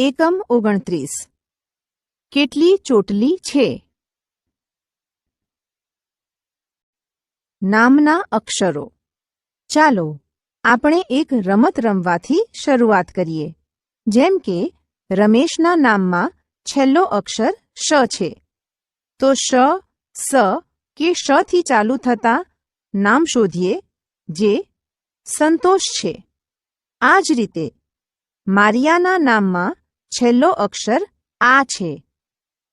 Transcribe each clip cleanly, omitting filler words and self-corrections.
એકમ 29 કેટલી ચોટલી છે? નામના અક્ષરો. ચાલો આપણે એક રમત રમવાથી શરૂઆત કરીએ. જેમ કે રમેશના નામમાં છેલ્લો અક્ષર શ છે, તો શ, સ કે શ થી ચાલુ થતા નામ શોધીએ જે સંતોષ છે. આ જ રીતે મારિયાના નામમાં છેલ્લો અક્ષર આ છે,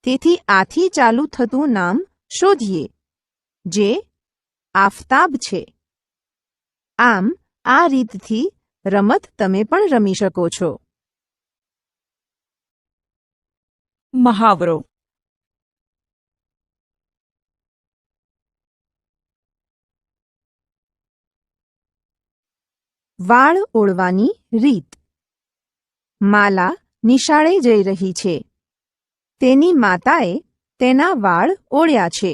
તેથી આથી ચાલુ થતું નામ શોધીએ જે આફતાબ છે. આમ આ રીતથી રમત તમે પણ રમી શકો છો. મહાવરો. વાળ ઓળવાની રીત. માલા નિશાળે જઈ રહી છે. તેની માતાએ તેના વાળ ઓળ્યા છે.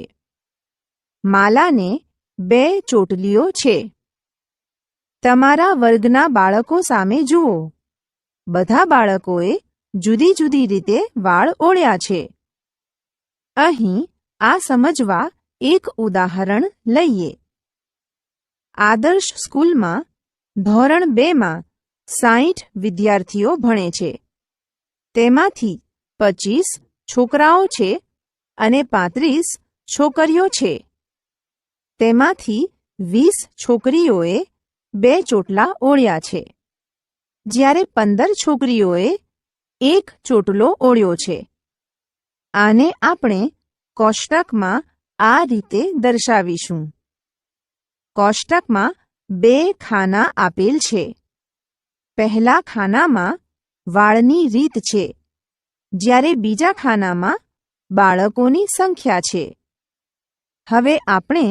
માલાને 2 ચોટલીઓ છે. તમારા વર્ગના બાળકો સામે જુઓ. બધા બાળકોએ જુદી જુદી રીતે વાળ ઓળ્યા છે. અહીં આ સમજવા એક ઉદાહરણ લઈએ. આદર્શ સ્કૂલમાં ધોરણ 2માં 60 વિદ્યાર્થીઓ ભણે છે. તેમાંથી 25 છોકરાઓ છે અને 35 છોકરીઓ છે. તેમાંથી 20 છોકરીઓએ 2 ચોટલા ઓળ્યા છે, જ્યારે 15 છોકરીઓએ 1 ચોટલો ઓળ્યો છે. આને આપણે કોષ્ટકમાં આ રીતે દર્શાવીશું. કોષ્ટકમાં 2 ખાના આપેલ છે. પહેલા ખાનામાં વાળની રીત છે, જ્યારે બીજા ખાનામાં બાળકોની સંખ્યા છે. હવે આપણે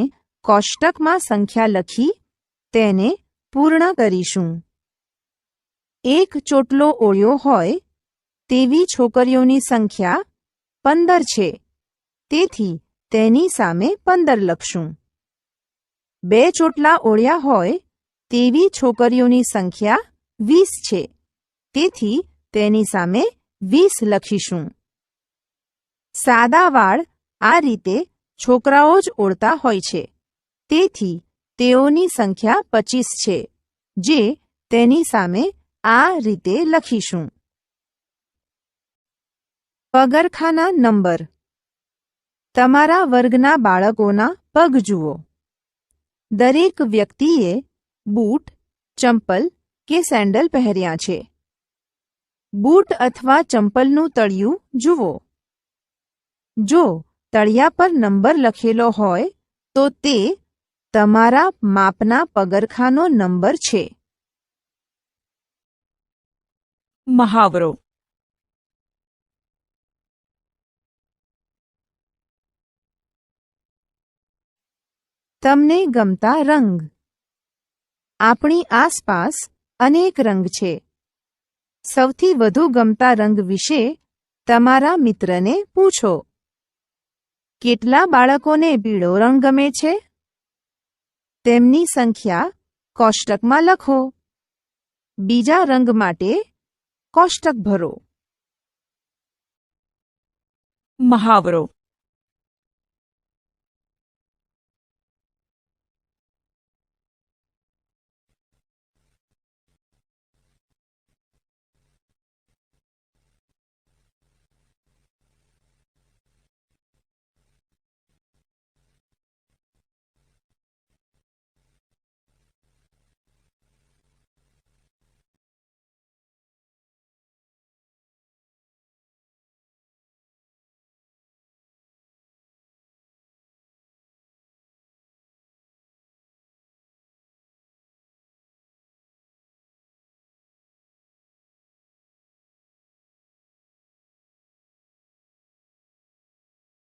કોષ્ટકમાં સંખ્યા લખી તેને પૂર્ણ કરીશું. 1 ચોટલો ઓળ્યો હોય તેવી છોકરીઓની સંખ્યા 15 છે, તેથી તેની સામે 15 લખશું. 2 ચોટલા ઓળ્યા હોય તેવી છોકરીઓની સંખ્યા 20 છે, તેથી તેની સામે 20 લખીશું. સાદા વાળ આ રીતે છોકરાઓ જ ઓળતા હોય છે, તેથી તેઓની સંખ્યા 25 છે, જે તેની સામે આ રીતે લખીશું. પગરખાના નંબર. તમારા વર્ગના બાળકોના પગ જુઓ. દરેક વ્યક્તિએ બૂટ, ચંપલ કે સેન્ડલ પહેર્યા છે. બૂટ અથવા ચંપલનું તળિયું જુઓ. જો તળિયા પર નંબર લખેલો હોય તો તે તમારા માપના પગરખાનો નંબર છે. મહાવરો. તમને ગમતા રંગ. આપણી આસપાસ અનેક રંગ છે. સૌથી વધુ ગમતા રંગ વિશે તમારા મિત્રને પૂછો. કેટલા બાળકોને પીળો રંગ ગમે છે? તેમની સંખ્યા કોષ્ટકમાં લખો. બીજા રંગ માટે કોષ્ટક ભરો. મહાવરો.